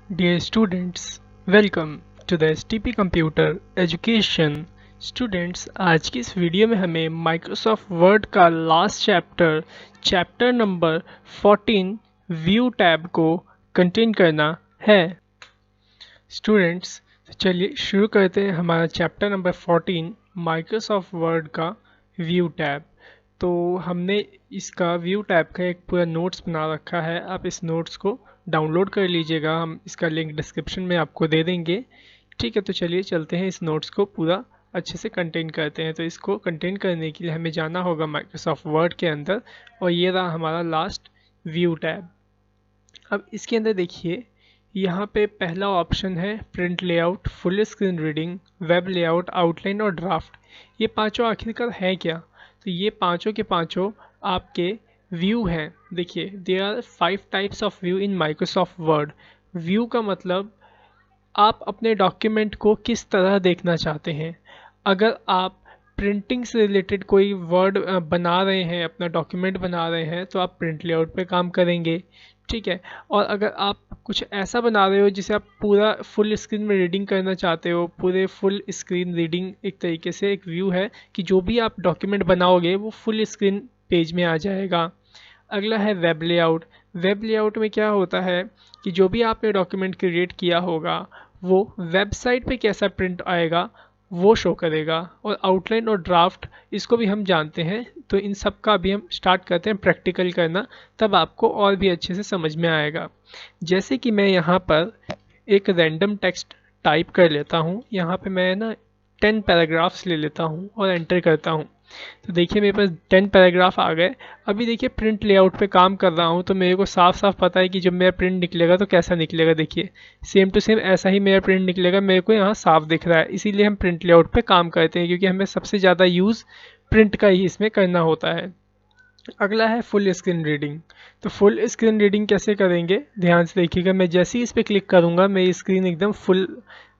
Dear students, welcome to the STP Computer Education। Students, आज की इस वीडियो में हमें माइक्रोसॉफ्ट वर्ड का last chapter number 14 view tab को कंटेन करना है। स्टूडेंट्स, चलिए शुरू करते हैं हमारा चैप्टर नंबर 14 माइक्रोसॉफ्ट वर्ड का व्यू टैब। तो हमने इसका व्यू टैब का एक पूरा नोट्स बना रखा है, आप इस नोट्स को डाउनलोड कर लीजिएगा, हम इसका लिंक डिस्क्रिप्शन में आपको दे देंगे। ठीक है, तो चलिए चलते हैं इस नोट्स को पूरा अच्छे से कंटेन करते हैं। तो इसको कंटेन करने के लिए हमें जाना होगा माइक्रोसॉफ्ट वर्ड के अंदर, और ये रहा हमारा लास्ट व्यू टैब। अब इसके अंदर देखिए, यहाँ पे पहला ऑप्शन है print layout, full screen reading, web layout, outline और ड्राफ्ट। ये पांचों आखिरकार है क्या? तो ये पांचों के पांचों आपके व्यू हैं। देखिए, there are 5 types of view in Microsoft Word. View का मतलब आप अपने डॉक्यूमेंट को किस तरह देखना चाहते हैं। अगर आप प्रिंटिंग से रिलेटेड कोई वर्ड बना रहे हैं, अपना डॉक्यूमेंट बना रहे हैं, तो आप प्रिंट लेआउट पे काम करेंगे। ठीक है, और अगर आप कुछ ऐसा बना रहे हो जिसे आप पूरा फुल स्क्रीन में रीडिंग करना चाहते हो, पूरे फुल स्क्रीन रीडिंग एक तरीके से एक व्यू है कि जो भी आप डॉक्यूमेंट बनाओगे वो फुल स्क्रीन पेज में आ जाएगा। अगला है वेब लेआउट। वेब लेआउट में क्या होता है कि जो भी आपने डॉक्यूमेंट क्रिएट किया होगा वो वेबसाइट पे कैसा प्रिंट आएगा वो शो करेगा। और आउटलाइन और ड्राफ्ट, इसको भी हम जानते हैं, तो इन सब का भी हम स्टार्ट करते हैं प्रैक्टिकल करना, तब आपको और भी अच्छे से समझ में आएगा। जैसे कि मैं यहाँ पर एक रैंडम टेक्स्ट टाइप कर लेता हूँ, यहाँ पे मैं ना 10 पैराग्राफ्स ले लेता हूँ और एंटर करता हूँ। तो देखिए मेरे पास 10 पैराग्राफ आ गए। अभी देखिए प्रिंट लेआउट पे काम कर रहा हूँ, तो मेरे को साफ साफ पता है कि जब मेरा प्रिंट निकलेगा तो कैसा निकलेगा। देखिए सेम टू सेम ऐसा ही मेरा प्रिंट निकलेगा, मेरे को यहाँ साफ दिख रहा है। इसीलिए हम प्रिंट लेआउट पे काम करते हैं, क्योंकि हमें सबसे ज़्यादा यूज़ प्रिंट का ही इसमें करना होता है। अगला है फुल स्क्रीन रीडिंग। तो फुल स्क्रीन रीडिंग कैसे करेंगे, ध्यान से देखिएगा। मैं जैसे ही इस पर क्लिक करूँगा मेरी स्क्रीन एकदम फुल,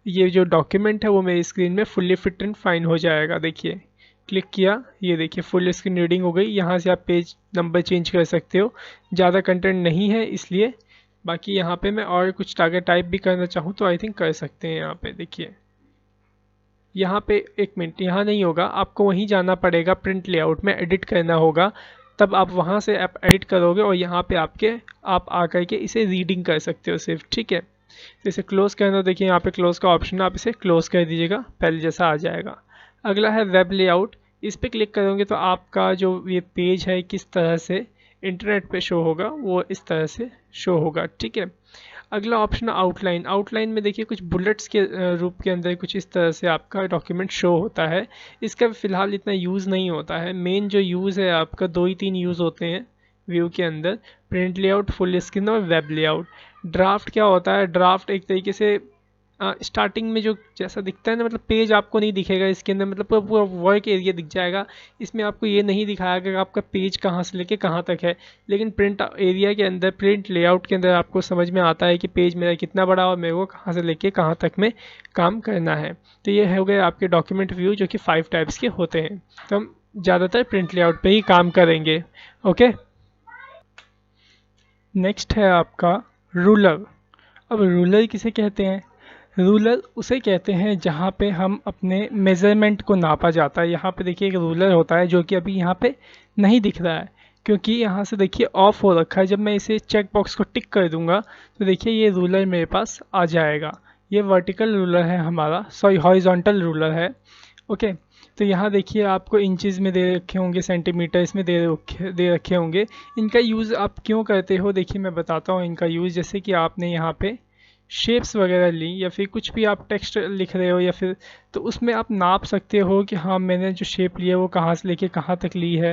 ये जो डॉक्यूमेंट है वो मेरी स्क्रीन में फुल्ली फिट एंड फाइन हो जाएगा। देखिए क्लिक किया, ये देखिए फुल स्क्रीन रीडिंग हो गई। यहाँ से आप पेज नंबर चेंज कर सकते हो, ज़्यादा कंटेंट नहीं है इसलिए। बाकी यहाँ पे मैं और कुछ टारगेट टाइप भी करना चाहूँ तो आई थिंक कर सकते हैं। यहाँ पे देखिए, यहाँ पे एक मिनट, यहाँ नहीं होगा, आपको वहीं जाना पड़ेगा, प्रिंट लेआउट में एडिट करना होगा, तब आप वहाँ से आप एडिट करोगे और यहाँ पे आप आकर के इसे रीडिंग कर सकते हो सिर्फ। ठीक है, तो इसे क्लोज करना, देखिए यहाँ पे क्लोज का ऑप्शन है, आप इसे क्लोज कर दीजिएगा, पहले जैसा आ जाएगा। अगला है वेब लेआउट। इस पर क्लिक करोगे तो आपका जो ये पेज है किस तरह से इंटरनेट पे शो होगा वो इस तरह से शो होगा। ठीक है, अगला ऑप्शन आउटलाइन। आउटलाइन में देखिए कुछ बुलेट्स के रूप के अंदर कुछ इस तरह से आपका डॉक्यूमेंट शो होता है। इसका फिलहाल इतना यूज़ नहीं होता है। मेन जो यूज़ है आपका 2 ही 3 यूज़ होते हैं व्यू के अंदर, प्रिंट लेआउट, फुल स्क्रीन और वेब लेआउट। ड्राफ्ट क्या होता है, ड्राफ्ट एक तरीके से स्टार्टिंग में जो जैसा दिखता है ना, मतलब पेज आपको नहीं दिखेगा इसके अंदर, मतलब पूरा पूरा वर्क एरिया दिख जाएगा। इसमें आपको ये नहीं दिखाया कि आपका पेज कहाँ से लेके कहाँ तक है। लेकिन प्रिंट एरिया के अंदर, प्रिंट लेआउट के अंदर आपको समझ में आता है कि पेज मेरा कितना बड़ा और मेरे को कहाँ से लेके कहाँ तक में काम करना है। तो ये हो गए आपके डॉक्यूमेंट व्यू, जो कि 5 टाइप्स के होते हैं। तो हम ज़्यादातर प्रिंट लेआउट पर ही काम करेंगे। ओके, नेक्स्ट है आपका रूलर। अब रूलर किसे कहते हैं? रूलर उसे कहते हैं जहाँ पे हम अपने मेज़रमेंट को नापा जाता है। यहाँ पे देखिए एक रूलर होता है जो कि अभी यहाँ पे नहीं दिख रहा है, क्योंकि यहाँ से देखिए ऑफ हो रखा है। जब मैं इसे चेक बॉक्स को टिक कर दूंगा तो देखिए ये रूलर मेरे पास आ जाएगा। ये वर्टिकल रूलर है हमारा, सॉरी हॉरिजॉन्टल रूलर है। ओके, तो यहाँ देखिए आपको इंचज़ में दे रखे होंगे, सेंटीमीटर्स में दे रखे होंगे। इनका यूज़ आप क्यों करते हो, देखिए मैं बताता हूँ इनका यूज़। जैसे कि आपने यहाँ पे शेप्स वगैरह ली, या फिर कुछ भी आप टेक्स्ट लिख रहे हो, या फिर तो उसमें आप नाप सकते हो कि हाँ मैंने जो शेप लिया वो कहाँ से लेके कहाँ तक ली है।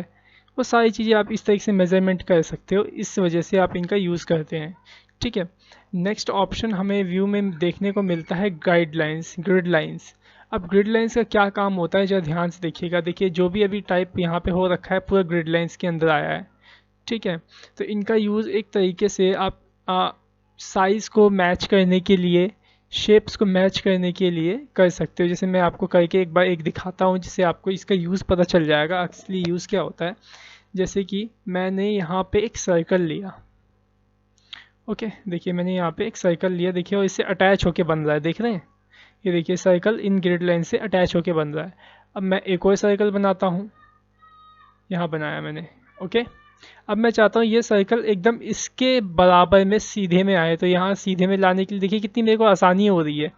वो सारी चीज़ें आप इस तरीके से मेज़रमेंट कर सकते हो, इस वजह से आप इनका यूज़ करते हैं। ठीक है, नेक्स्ट ऑप्शन हमें व्यू में देखने को मिलता है गाइडलाइंस, ग्रिड लाइंस। अब ग्रिड लाइंस का क्या काम होता है, जरा ध्यान से देखिएगा। देखिए जो भी अभी टाइप यहाँ पे हो रखा है पूरा ग्रिड लाइंस के अंदर आया है। ठीक है, तो इनका यूज़ एक तरीके से आप साइज़ को मैच करने के लिए, शेप्स को मैच करने के लिए कर सकते हो। जैसे मैं आपको करके एक बार एक दिखाता हूँ जिससे आपको इसका यूज़ पता चल जाएगा असली यूज़ क्या होता है। जैसे कि मैंने यहाँ पे एक सर्कल लिया। ओके, देखिए मैंने यहाँ पे एक सर्कल लिया, देखिए, और इससे अटैच होके बन रहा है, देख रहे हैं, ये देखिए सर्कल इन ग्रिड लाइन से अटैच होके बन रहा है। अब मैं एक और सर्कल बनाता हूँ, यहाँ बनाया मैंने। ओके, अब मैं चाहता हूँ ये सर्कल एकदम इसके बराबर में सीधे में आए, तो यहाँ सीधे में लाने के लिए देखिए कितनी मेरे को आसानी हो रही है।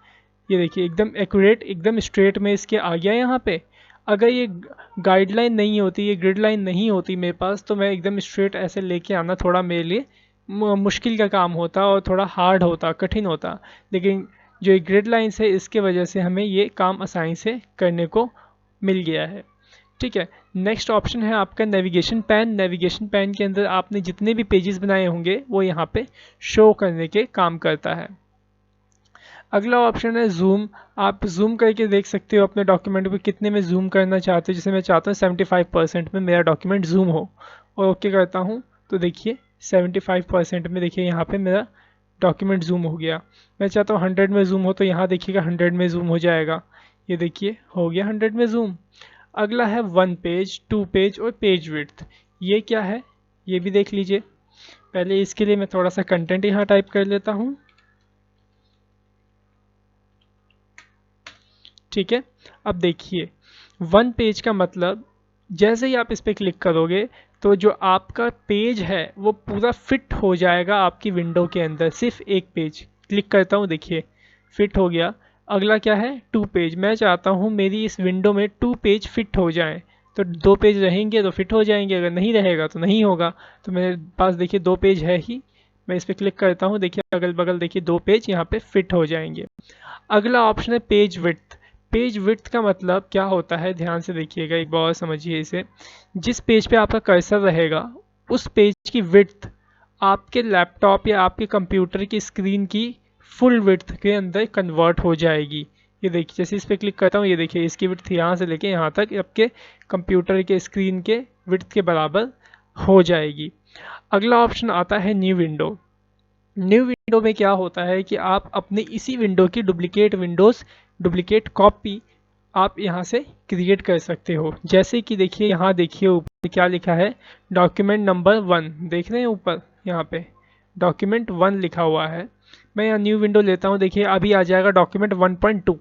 ये देखिए एकदम एक्यूरेट, एकदम स्ट्रेट में इसके आ गया यहाँ पे। अगर ये गाइडलाइन नहीं होती, ये ग्रिड लाइन नहीं होती मेरे पास, तो मैं एकदम स्ट्रेट ऐसे लेके आना थोड़ा मेरे लिए मुश्किल का काम होता और थोड़ा हार्ड होता, कठिन होता। लेकिन जो ये ग्रिड लाइन्स है, इसके वजह से हमें ये काम आसानी से करने को मिल गया है। ठीक है, नेक्स्ट ऑप्शन है आपका नेविगेशन पैन। नेविगेशन पैन के अंदर आपने जितने भी पेजेस बनाए होंगे वो यहाँ पे शो करने के काम करता है। अगला ऑप्शन है जूम। आप जूम करके देख सकते हो अपने डॉक्यूमेंट को कितने में जूम करना चाहते हो। जैसे मैं चाहता हूँ 75% में मेरा डॉक्यूमेंट जूम हो, और ओके करता हूँ तो देखिए 75% में देखिए यहाँ पे मेरा डॉक्यूमेंट जूम हो गया। मैं चाहता हूँ 100 में जूम हो, तो यहाँ देखिएगा 100 में जूम हो जाएगा। ये देखिए हो गया 100 में जूम। अगला है 1 पेज, 2 पेज और पेज विड्थ। ये क्या है ये भी देख लीजिए। पहले इसके लिए मैं थोड़ा सा कंटेंट यहाँ टाइप कर लेता हूँ। ठीक है, अब देखिए 1 पेज का मतलब जैसे ही आप इस पर क्लिक करोगे तो जो आपका पेज है वो पूरा फिट हो जाएगा आपकी विंडो के अंदर। सिर्फ एक पेज क्लिक करता हूँ, देखिए फिट हो गया। अगला क्या है 2 पेज। मैं चाहता हूँ मेरी इस विंडो में 2 पेज फिट हो जाएं, तो 2 पेज रहेंगे तो फिट हो जाएंगे, अगर नहीं रहेगा तो नहीं होगा। तो मेरे पास देखिए 2 पेज है ही, मैं इस पर क्लिक करता हूँ, देखिए अगल बगल देखिए 2 पेज यहाँ पे फिट हो जाएंगे। अगला ऑप्शन है पेज विड्थ। पेज विड्थ का मतलब क्या होता है, ध्यान से देखिएगा एक बार और समझिए इसे। जिस पेज पे आपका कर्सर रहेगा उस पेज की विड्थ आपके लैपटॉप या आपके कंप्यूटर की स्क्रीन की फुल विड्थ के अंदर कन्वर्ट हो जाएगी। ये देखिए जैसे इस पर क्लिक करता हूँ, ये देखिए इसकी विड्थ यहाँ से लेके यहाँ तक आपके कंप्यूटर के स्क्रीन के विड्थ के बराबर हो जाएगी। अगला ऑप्शन आता है न्यू विंडो। न्यू विंडो में क्या होता है कि आप अपनी इसी विंडो की डुप्लीकेट कॉपी आप यहाँ से क्रिएट कर सकते हो। जैसे कि देखिए यहाँ देखिए ऊपर क्या लिखा है, डॉक्यूमेंट नंबर 1, देख रहे हैं ऊपर यहाँ पे डॉक्यूमेंट 1 लिखा हुआ है। मैं यहाँ न्यू विंडो लेता हूँ, देखिए अभी आ जाएगा डॉक्यूमेंट 1.2।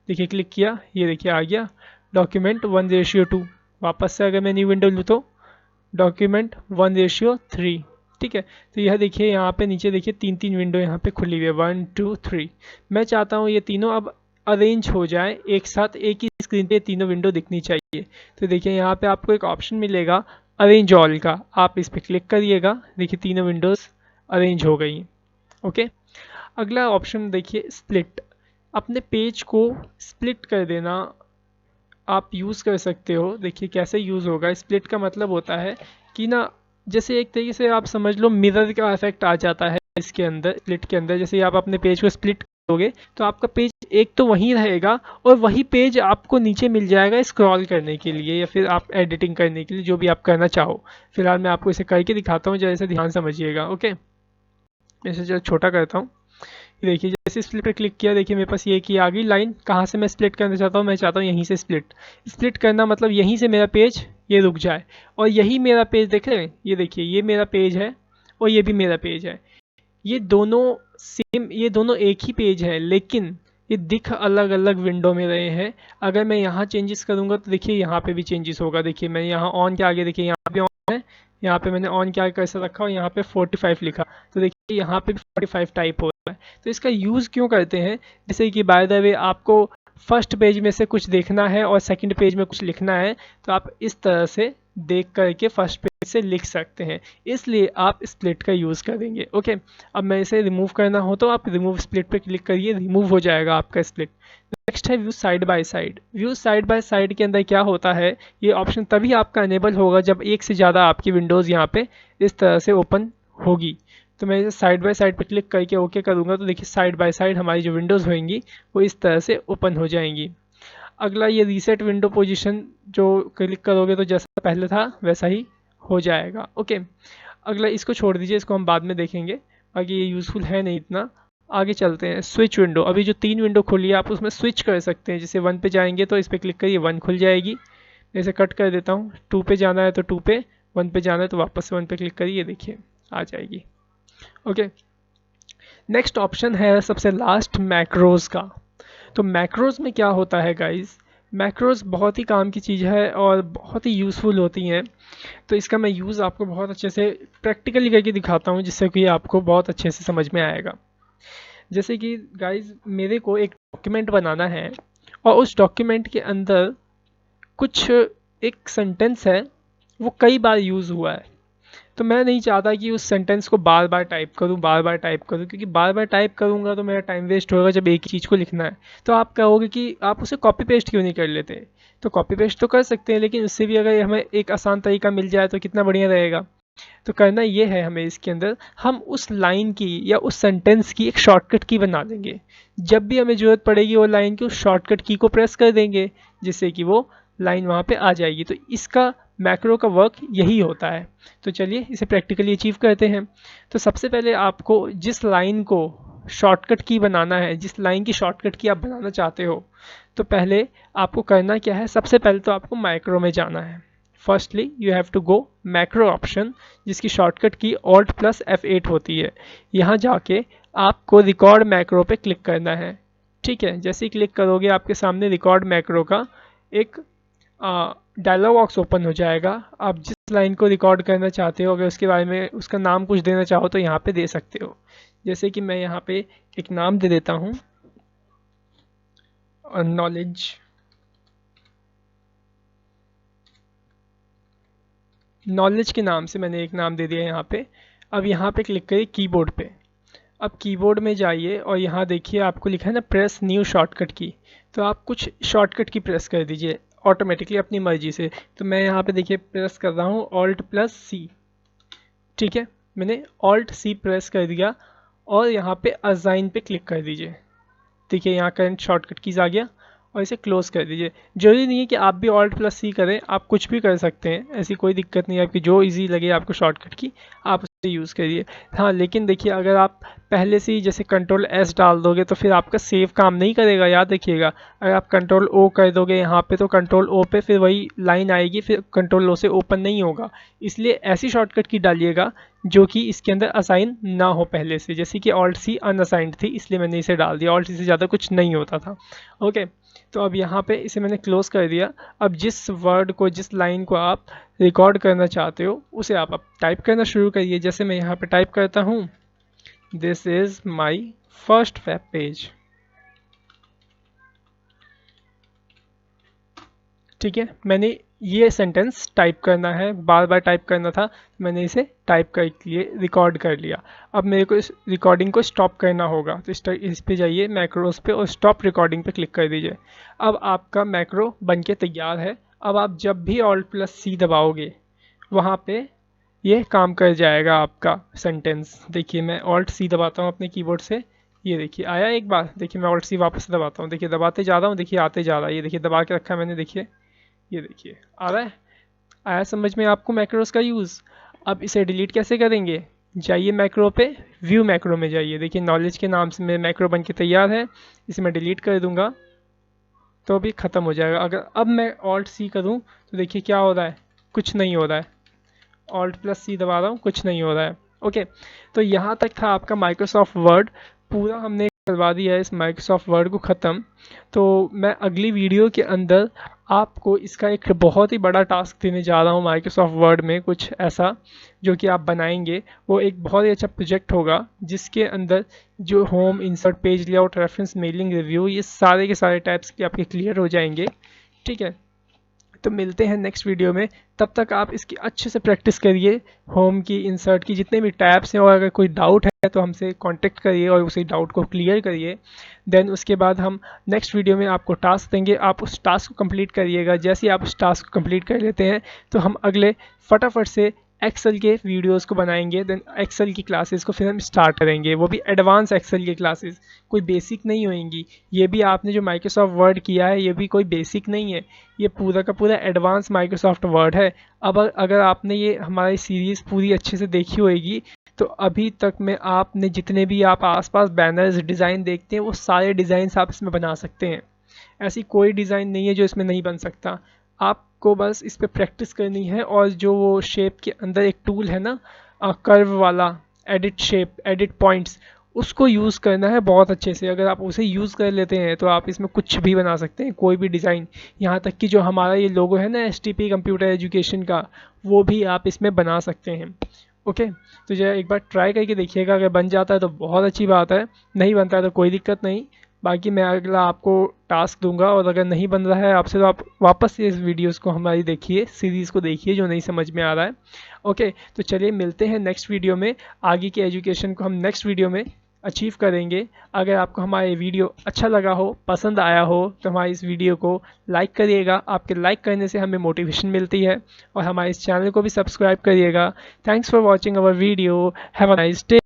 देखिए क्लिक किया, ये देखिए आ गया डॉक्यूमेंट 1:2। वापस से अगर मैं न्यू विंडो लूँ तो डॉक्यूमेंट 1:3। ठीक है, तो यह देखिए यहाँ पे नीचे देखिए 3 विंडो यहाँ पे खुली हुई है, 1 2 3। मैं चाहता हूँ ये तीनों अब अरेंज हो जाए एक साथ, एक ही स्क्रीन पे तीनों विंडो दिखनी चाहिए। तो देखिए यहाँ पे आपको एक ऑप्शन मिलेगा अरेंज ऑल का, आप इस पर क्लिक करिएगा, देखिए तीनों विंडोज़ अरेंज हो गई। ओके, अगला ऑप्शन देखिए स्प्लिट। अपने पेज को स्प्लिट कर देना आप यूज़ कर सकते हो। देखिए कैसे यूज़ होगा। स्प्लिट का मतलब होता है कि ना, जैसे एक तरीके से आप समझ लो मिरर का इफेक्ट आ जाता है इसके अंदर, स्प्लिट के अंदर। जैसे आप अपने पेज को स्प्लिट करोगे तो आपका पेज एक तो वहीं रहेगा और वही पेज आपको नीचे मिल जाएगा स्क्रॉल करने के लिए या फिर आप एडिटिंग करने के लिए, जो भी आप करना चाहो। फिलहाल मैं आपको इसे करके दिखाता हूँ, जैसे ध्यान समझिएगा। ओके, इसे जो छोटा करता हूँ, देखिए जैसे स्प्लिट पे क्लिक किया, देखिए मेरे पास ये की आ गई लाइन। कहाँ से मैं स्प्लिट करना चाहता हूँ, मैं चाहता हूँ यहीं से स्प्लिट करना, मतलब यहीं से मेरा पेज ये रुक जाए और यही मेरा पेज देख रहे हैं। ये देखिए ये मेरा पेज है और ये भी मेरा पेज है, ये दोनों सेम, ये दोनों एक ही पेज है, लेकिन ये दिख अलग अलग विंडो में रहे हैं। अगर मैं यहाँ चेंजेस करूँगा तो देखिए यहाँ पे भी चेंजेस होगा। देखिए मैं यहाँ ऑन के आगे, देखिए यहाँ पे ऑन है, यहाँ पे मैंने ऑन के आगे कैसे रखा और यहाँ पे 45 लिखा, तो देखिए यहाँ पे भी 45 टाइप हो रहा है। तो इसका यूज़ क्यों करते हैं, जैसे कि बाय द वे आपको फर्स्ट पेज में से कुछ देखना है और सेकंड पेज में कुछ लिखना है, तो आप इस तरह से देख करके फर्स्ट पेज से लिख सकते हैं, इसलिए आप स्प्लिट का यूज़ करेंगे। ओके, अब मैं इसे रिमूव करना हो तो आप रिमूव स्प्लिट पे क्लिक करिए, रिमूव हो जाएगा आपका स्प्लिट। नेक्स्ट है view side by side. View side by side के अंदर क्या होता है, ये ऑप्शन तभी आपका अनेबल होगा जब एक से ज़्यादा आपकी विंडोज़ यहाँ पे इस तरह से ओपन होगी। तो मैं इसे साइड बाय साइड पे क्लिक करके ओके करूँगा तो देखिए साइड बाय साइड हमारी जो विंडोज़ होंगी वो इस तरह से ओपन हो जाएंगी। अगला ये रीसेट विंडो पोजीशन, जो क्लिक करोगे तो जैसा पहले था वैसा ही हो जाएगा। ओके, अगला इसको छोड़ दीजिए, इसको हम बाद में देखेंगे, बाकी ये यूज़फुल है नहीं इतना। आगे चलते हैं स्विच विंडो। अभी जो 3 विंडो खुली है आप उसमें स्विच कर सकते हैं। जैसे 1 पे जाएंगे तो इस पर क्लिक करिए, 1 खुल जाएगी। इसे कट कर देता हूँ, 2 पे जाना है तो 2 पे, 1 पे जाना है तो वापस से 1 पे क्लिक करिए, देखिए आ जाएगी। ओके, नेक्स्ट ऑप्शन है सबसे लास्ट मैक्रोज का। तो मैक्रोज में क्या होता है गाइस, मैक्रोज बहुत ही काम की चीज़ है और बहुत ही यूज़फुल होती हैं। तो इसका मैं यूज़ आपको बहुत अच्छे से प्रैक्टिकली करके दिखाता हूँ, जिससे कि आपको बहुत अच्छे से समझ में आएगा। जैसे कि गाइस मेरे को एक डॉक्यूमेंट बनाना है और उस डॉक्यूमेंट के अंदर कुछ एक सेंटेंस है वो कई बार यूज़ हुआ है। तो मैं नहीं चाहता कि उस सेंटेंस को बार बार टाइप करूं, क्योंकि बार बार टाइप करूंगा तो मेरा टाइम वेस्ट होगा जब एक ही चीज़ को लिखना है। तो आप कहोगे कि आप उसे कॉपी पेस्ट क्यों नहीं कर लेते। तो कॉपी पेस्ट तो कर सकते हैं, लेकिन उससे भी अगर हमें एक आसान तरीका मिल जाए तो कितना बढ़िया रहेगा। तो करना ये है हमें, इसके अंदर हम उस लाइन की या उस सेंटेंस की एक शॉर्टकट की बना देंगे। जब भी हमें ज़रूरत पड़ेगी वो लाइन की, उस शॉर्टकट की को प्रेस कर देंगे जिससे कि वो लाइन वहाँ पे आ जाएगी। तो इसका मैक्रो का वर्क यही होता है। तो चलिए इसे प्रैक्टिकली अचीव करते हैं। तो सबसे पहले आपको जिस लाइन को शॉर्टकट की बनाना है, जिस लाइन की शॉर्टकट की आप बनाना चाहते हो, तो पहले आपको करना क्या है, सबसे पहले तो आपको मैक्रो में जाना है। Firstly you have to go macro option, जिसकी शॉर्टकट की Alt+F8 होती है। यहाँ जाके आपको रिकॉर्ड मैक्रो पे क्लिक करना है। ठीक है, जैसे ही क्लिक करोगे आपके सामने रिकॉर्ड मैक्रो का एक डायलॉग बॉक्स ओपन हो जाएगा। आप जिस लाइन को रिकॉर्ड करना चाहते हो, अगर उसके बारे में उसका नाम कुछ देना चाहो तो यहाँ पे दे सकते हो। जैसे कि मैं यहाँ पे एक नाम दे देता हूँ, नॉलेज। नॉलेज के नाम से मैंने एक नाम दे दिया यहाँ पे। अब यहाँ पे क्लिक करिए कीबोर्ड पे। अब कीबोर्ड में जाइए और यहाँ देखिए आपको लिखा है ना प्रेस न्यू शॉर्टकट की। तो आप कुछ शॉर्टकट की प्रेस कर दीजिए ऑटोमेटिकली अपनी मर्जी से। तो मैं यहाँ पे देखिए प्रेस कर रहा हूँ Alt+C। ठीक है, मैंने Alt+C प्रेस कर दिया और यहाँ पे असाइन पे क्लिक कर दीजिए। देखिए यहाँ करंट शॉर्टकट कीज आ गया और इसे क्लोज कर दीजिए। जरूरी नहीं है कि आप भी Alt+C करें, आप कुछ भी कर सकते हैं, ऐसी कोई दिक्कत नहीं है। आपकी जो इजी लगे आपको शॉर्टकट की आप उसे यूज़ करिए। हाँ, लेकिन देखिए अगर आप पहले से ही जैसे Ctrl+S डाल दोगे तो फिर आपका सेव काम नहीं करेगा, याद रखिएगा। अगर आप Ctrl+O कर दोगे यहाँ पे तो Ctrl+O पे फिर वही लाइन आएगी, फिर Ctrl+O से ओपन नहीं होगा। इसलिए ऐसी शॉर्टकट की डालिएगा जो कि इसके अंदर असाइन ना हो पहले से। जैसे कि Alt+C अनअसाइंड थी, इसलिए मैंने इसे डाल दिया। Alt+C से ज़्यादा कुछ नहीं होता था। ओके, तो अब यहाँ पे इसे मैंने क्लोज कर दिया। अब जिस वर्ड को, जिस लाइन को आप रिकॉर्ड करना चाहते हो उसे आप अब टाइप करना शुरू करिए। जैसे मैं यहाँ पे टाइप करता हूँ, this is my first web page. ठीक है, मैंने ये सेंटेंस टाइप करना है, बार बार टाइप करना था, मैंने इसे टाइप कर लिए, रिकॉर्ड कर लिया। अब मेरे को इस रिकॉर्डिंग को स्टॉप करना होगा, तो इस पे जाइए मैक्रोस पे और स्टॉप रिकॉर्डिंग पे क्लिक कर दीजिए। अब आपका मैक्रो बनके तैयार है। अब आप जब भी Alt+C दबाओगे वहाँ पे ये काम कर जाएगा आपका सेंटेंस। देखिए मैं Alt+C दबाता हूँ अपने कीबोर्ड से, ये देखिए आया एक बार। देखिए मैं Alt+C वापस दबाता हूँ, देखिए दबाते जा रहा हूँ, देखिए आते जा रहा है। ये देखिए दबा के रखा है मैंने, देखिए ये देखिए आ रहा है। आया समझ में आपको मैक्रोस का यूज़। अब इसे डिलीट कैसे करेंगे, जाइए मैक्रो पे, व्यू मैक्रो में जाइए। देखिए नॉलेज के नाम से मेरा मैक्रो बन के तैयार है। इसे मैं डिलीट कर दूंगा तो भी ख़त्म हो जाएगा। अगर अब मैं Alt+C करूँ तो देखिए क्या हो रहा है, कुछ नहीं हो रहा है। Alt+C दबा रहा हूँ, कुछ नहीं हो रहा है। ओके, तो यहाँ तक था आपका माइक्रोसॉफ्ट वर्ड। पूरा हमने करवा दिया है इस माइक्रोसॉफ्ट वर्ड को ख़त्म। तो मैं अगली वीडियो के अंदर आपको इसका एक बहुत ही बड़ा टास्क देने जा रहा हूँ माइक्रोसॉफ्ट वर्ड में, कुछ ऐसा जो कि आप बनाएंगे। वो एक बहुत ही अच्छा प्रोजेक्ट होगा जिसके अंदर जो home, insert, page layout, reference, mailing, review, ये सारे के सारे टाइप्स के आपके क्लियर हो जाएंगे। ठीक है, तो मिलते हैं नेक्स्ट वीडियो में। तब तक आप इसकी अच्छे से प्रैक्टिस करिए, होम की, इंसर्ट की, जितने भी टैब्स हैं। और अगर कोई डाउट है तो हमसे कांटेक्ट करिए और उसी डाउट को क्लियर करिए। देन उसके बाद हम नेक्स्ट वीडियो में आपको टास्क देंगे, आप उस टास्क को कंप्लीट करिएगा। जैसे ही आप उस टास्क को कंप्लीट कर लेते हैं तो हम अगले फटाफट से एक्सेल के वीडियोस को बनाएंगे। देन एक्सेल की क्लासेस को फिर हम स्टार्ट करेंगे, वो भी एडवांस एक्सेल की क्लासेस, कोई बेसिक नहीं होएंगी। ये भी आपने जो माइक्रोसॉफ्ट वर्ड किया है ये भी कोई बेसिक नहीं है, ये पूरा का पूरा एडवांस माइक्रोसॉफ्ट वर्ड है। अब अगर आपने ये हमारी सीरीज़ पूरी अच्छे से देखी होएगी तो अभी तक में आपने जितने भी आप आसपास बैनर्स, डिज़ाइन देखते हैं वो सारे डिज़ाइंस आप इसमें बना सकते हैं। ऐसी कोई डिज़ाइन नहीं है जो इसमें नहीं बन सकता। आपको बस इस पर प्रैक्टिस करनी है। और जो वो शेप के अंदर एक टूल है ना, कर्व वाला, एडिट शेप, एडिट पॉइंट्स, उसको यूज़ करना है बहुत अच्छे से। अगर आप उसे यूज़ कर लेते हैं तो आप इसमें कुछ भी बना सकते हैं, कोई भी डिज़ाइन। यहाँ तक कि जो हमारा ये लोगो है ना एसटीपी कंप्यूटर एजुकेशन का, वो भी आप इसमें बना सकते हैं। ओके, तो जो एक बार ट्राई करके देखिएगा, अगर बन जाता है तो बहुत अच्छी बात है, नहीं बनता है तो कोई दिक्कत नहीं। बाकी मैं अगला आपको टास्क दूंगा, और अगर नहीं बन रहा है आपसे तो आप वापस से इस वीडियोस को हमारी देखिए, सीरीज़ को देखिए जो नहीं समझ में आ रहा है। ओके, तो चलिए मिलते हैं नेक्स्ट वीडियो में। आगे की एजुकेशन को हम नेक्स्ट वीडियो में अचीव करेंगे। अगर आपको हमारा ये वीडियो अच्छा लगा हो, पसंद आया हो, तो हमारी इस वीडियो को लाइक करिएगा। आपके लाइक करने से हमें मोटिवेशन मिलती है। और हमारे इस चैनल को भी सब्सक्राइब करिएगा। Thanks for watching our video. Have a nice day.